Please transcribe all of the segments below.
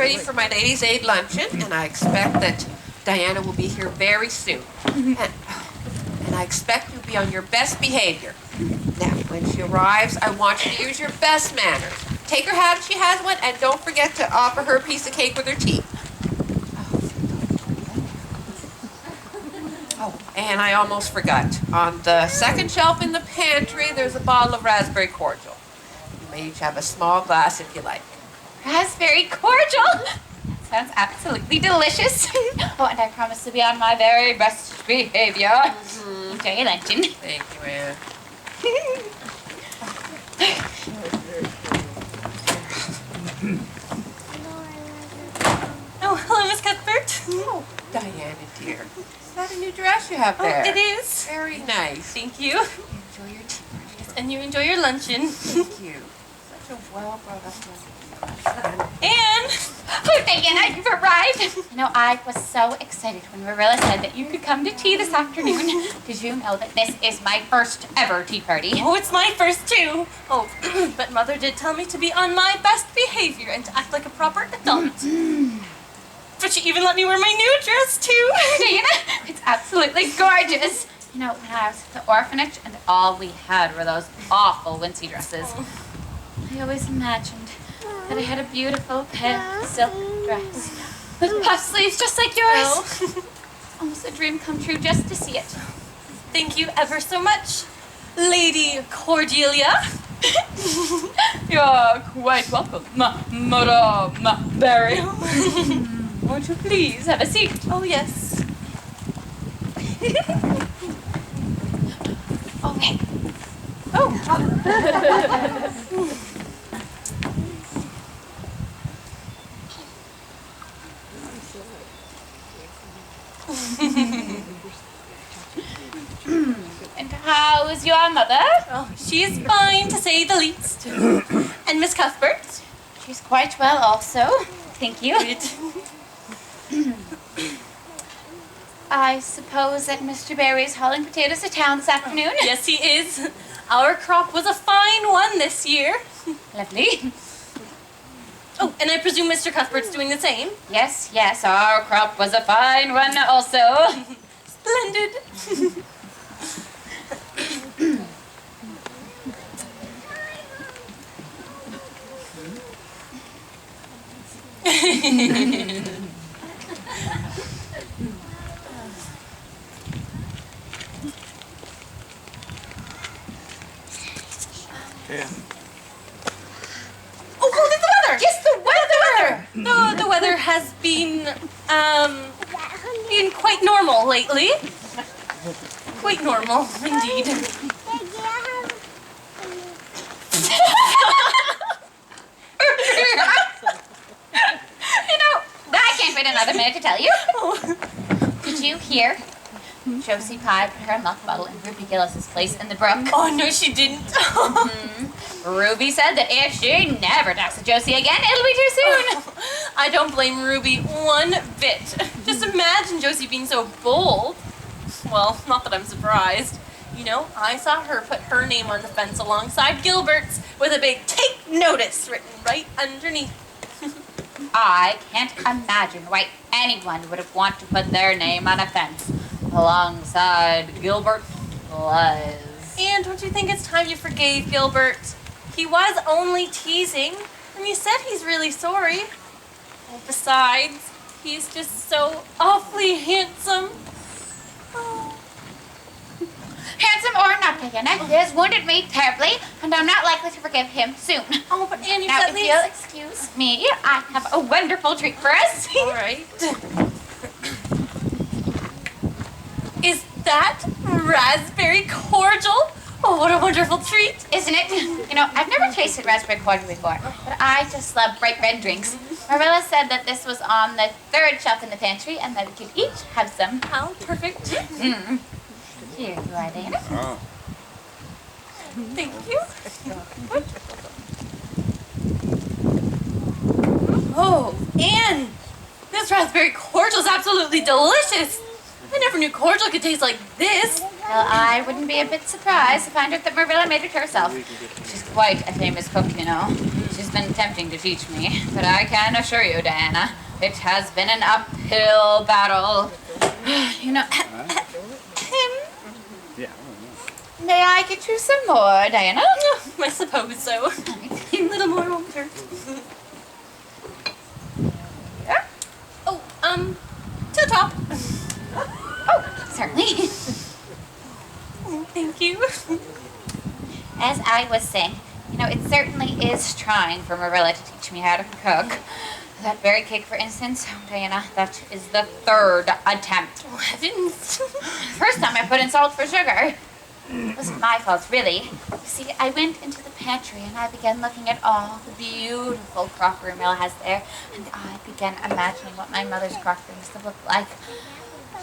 ready for my Ladies' Aid luncheon, and I expect that Diana will be here very soon. And I expect you'll be on your best behavior. Now, when she arrives, I want you to use your best manners. Take her hat if she has one, and don't forget to offer her a piece of cake with her tea. Oh, and I almost forgot. On the second shelf in the pantry, there's a bottle of raspberry cordial. You may each have a small glass if you like. Raspberry cordial? That sounds absolutely delicious. Oh, and I promise to be on my very best behavior. Enjoy your luncheon. Thank you, Anne. Oh, hello, Miss Cuthbert. Oh, Diana, dear. Is that a new dress you have there? Oh, it is. Very nice. Thank you. Enjoy your tea. And you enjoy your luncheon. Thank you. Such a well-brought-up luncheon. Anne! Oh, Diana, you've arrived. You know, I was so excited when Marilla said that you could come to tea this afternoon. Did you know that this is my first ever tea party? Oh, it's my first too. Oh, but Mother did tell me to be on my best behavior and to act like a proper adult. But she even let me wear my new dress too. Diana, it's absolutely gorgeous. You know, when I was at the orphanage and all we had were those awful wincey dresses, I always imagined that I had a beautiful pale silk dress with puff sleeves just like yours. Oh. It's almost a dream come true just to see it. Thank you ever so much, Lady Cordelia. You're quite welcome, Madame Barry. Won't you please have a seat? Oh, yes. Okay. Oh. And how is your mother? Oh, she is fine, to say the least. And Miss Cuthbert? She's quite well also. Thank you. Good. I suppose that Mr. Barry's hauling potatoes to town this afternoon? Yes, he is. Our crop was a fine one this year. Lovely. Oh, and I presume Mr. Cuthbert's doing the same? Yes, yes, our crop was a fine one also. Splendid. Yeah. Oh, there's the weather! Yes, the weather! The weather has been quite normal lately. Quite normal, indeed. You know, I can't wait another minute to tell you. Oh. Did you hear? Josie Pye put her milk bottle in Ruby Gillis's place in the brook. Oh, no, she didn't. Ruby said that if she never talks to Josie again, it'll be too soon. I don't blame Ruby one bit. Just imagine Josie being so bold. Well, not that I'm surprised. You know, I saw her put her name on the fence alongside Gilbert's with a big "Take Notice" written right underneath. I can't imagine why anyone would want to put their name on a fence alongside Gilbert Lies. And don't you think it's time you forgave Gilbert? He was only teasing, and you said he's really sorry. Well, besides, he's just so awfully handsome. Oh. Handsome or not, Diana, he has wounded me terribly, and I'm not likely to forgive him soon. Oh, but Annie, Now, at if least... you'll excuse me, I have a wonderful treat for us. All right. Is that raspberry cordial? Oh, what a wonderful treat. Isn't it? You know, I've never tasted raspberry cordial before, but I just love bright red drinks. Marilla said that this was on the third shelf in the pantry and that we could each have some. How perfect. Here you are, Diana. Oh. Thank you. Oh, Anne, this raspberry cordial is absolutely delicious. I never knew cordial could taste like this. Well, I wouldn't be a bit surprised to find out that Marilla made it herself. She's quite a famous cook, you know. She's been attempting to teach me, but I can assure you, Diana, it has been an uphill battle. You know, Yeah. may I get you some more, Diana? I suppose so. A little more water. Yeah? Oh, to the top. Oh, certainly. Thank you. As I was saying, you know, it certainly is trying for Marilla to teach me how to cook. That berry cake, for instance, Diana, that is the third attempt. Oh, heavens. First time I put in salt for sugar. It wasn't my fault, really. You see, I went into the pantry and I began looking at all the beautiful crockery Marilla has there, and I began imagining what my mother's crockery used to look like.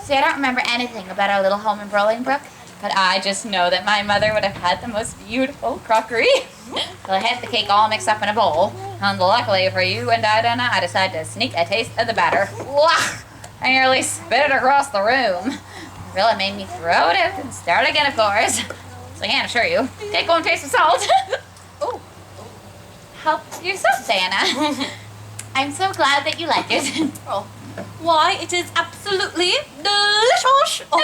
See, I don't remember anything about our little home in Bolingbrook, but I just know that my mother would have had the most beautiful crockery. Well, I had the cake all mixed up in a bowl, and luckily for you and Diana, I decided to sneak a taste of the batter. Wah! I nearly spit it across the room. Marilla made me throw it out and start again, of course. So I can't assure you, take one taste of salt. Oh, help yourself, Diana. I'm so glad that you like it. Oh, why, it is absolutely delicious. Oh.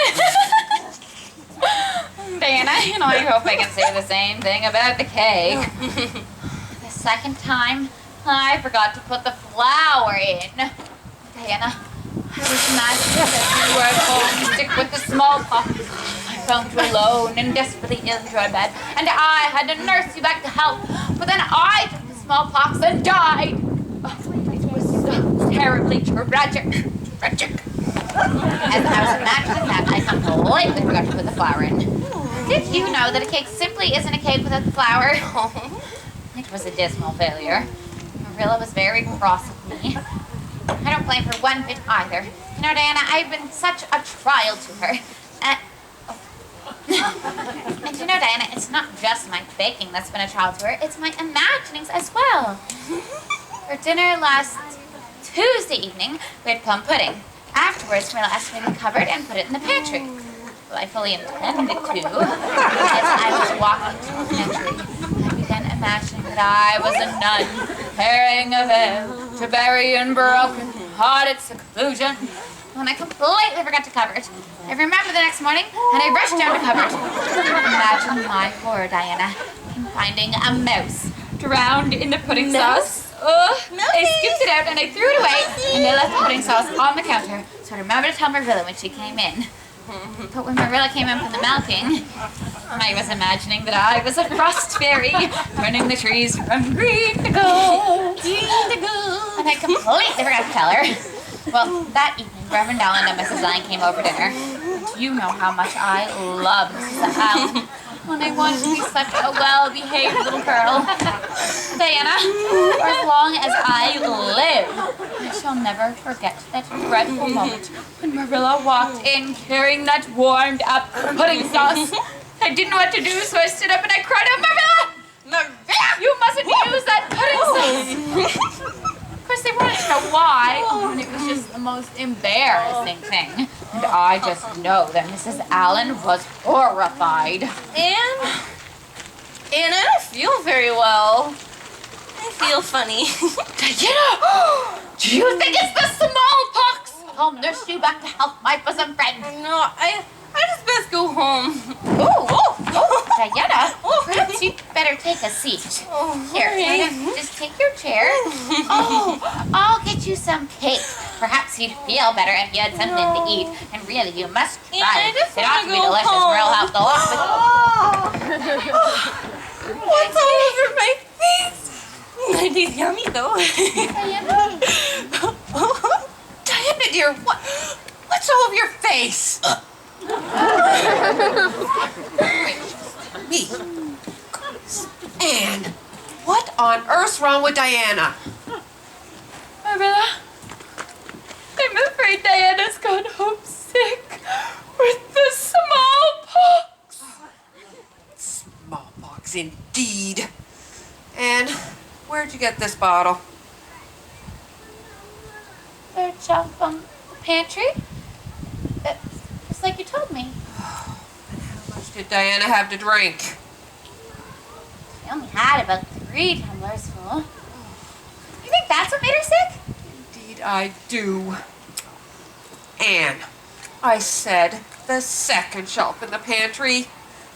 Diana, you know, I hope I can say the same thing about the cake. The second time, I forgot to put the flour in. Diana, I was imagining that you were at home sick with the smallpox. I found you alone and desperately ill in your bed, and I had to nurse you back to health. But then I took the smallpox and died. Oh, it was so terribly tragic. As I was imagining that, I completely forgot to put the flour in. Did you know that a cake simply isn't a cake without the flour? It was a dismal failure. Marilla was very cross with me. I don't blame her one bit either. You know, Diana, I've been such a trial to her. And you know, Diana, it's not just my baking that's been a trial to her, it's my imaginings as well. For dinner last Tuesday evening, we had plum pudding. Afterwards, Marilla asked me to cover it and put it in the pantry. Well, I fully intended to. As I was walking to the pantry, I began imagining that I was a nun carrying a veil to bury in broken hearted seclusion. When I completely forgot to cover it, I remembered the next morning and I rushed down to cover it. Imagine my horror, Diana, in finding a mouse drowned in the pudding sauce. I scooped it out and I threw it away, and I left the pudding sauce on the counter, so I remembered to tell Marilla when she came in. But when Marilla came in from the milking, I was imagining that I was a frost fairy, turning the trees from green to gold. And I completely forgot to tell her. Well, that evening, Reverend Allen and Mrs. Lang came over dinner. And you know how much I love Mrs. Allen. When I wanted to be such a well-behaved little girl. Diana, for as long as I live, I shall never forget that dreadful moment when Marilla walked in carrying that warmed-up pudding sauce. I didn't know what to do, so I stood up and I cried out, Marilla! Marilla! You mustn't use that pudding sauce! Of course, they wanted to know why, and it was just the most embarrassing thing. And I just know that Mrs. Allen was horrified. And I don't feel very well. I feel funny. Diana! Do you think it's the smallpox? I'll nurse you back to health, my bosom friend. No, I just best go home. Diana, perhaps you'd better take a seat. Here, Diana, just take your chair. I'll get you some cake. Perhaps you'd feel better if you had something to eat. And really, you must try it. It ought to be delicious. We'll have to What's all over my face? It is yummy though. Diana, dear, what's all over your face? Me. Anne, what on earth's wrong with Diana? Marilla, I'm afraid Diana's gone home sick with the smallpox. Smallpox, indeed. Anne, where'd you get this bottle? Third shelf from the pantry. Just like you told me. How much did Diana have to drink? I only had about 3 tumblers full. You think that's what made her sick? Indeed I do. Anne, I said the second shelf in the pantry.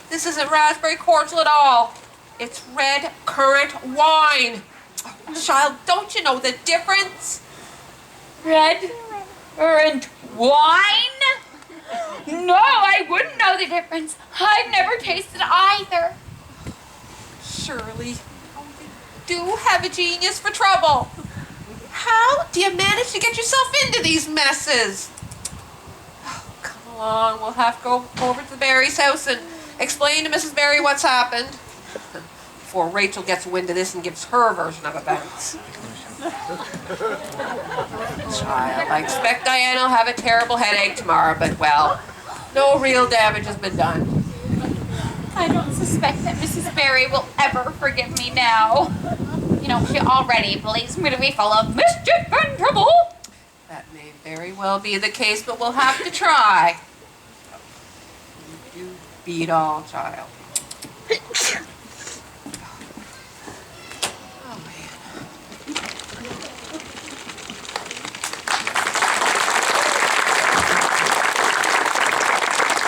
This isn't raspberry cordial at all. It's red currant wine. Oh, child, don't you know the difference? Red currant wine? No, I wouldn't know the difference. I've never tasted either. Shirley, you do have a genius for trouble. How do you manage to get yourself into these messes? Oh, come along, we'll have to go over to the Barry's house and explain to Mrs. Barry what's happened before Rachel gets wind of this and gives her version of events. Child, I expect Diana will have a terrible headache tomorrow, but well, no real damage has been done. I don't suspect that Mrs. Barry will ever forgive me now. You know, she already believes me to be full of mischief and trouble. That may very well be the case, but we'll have to try. You do beat all, child.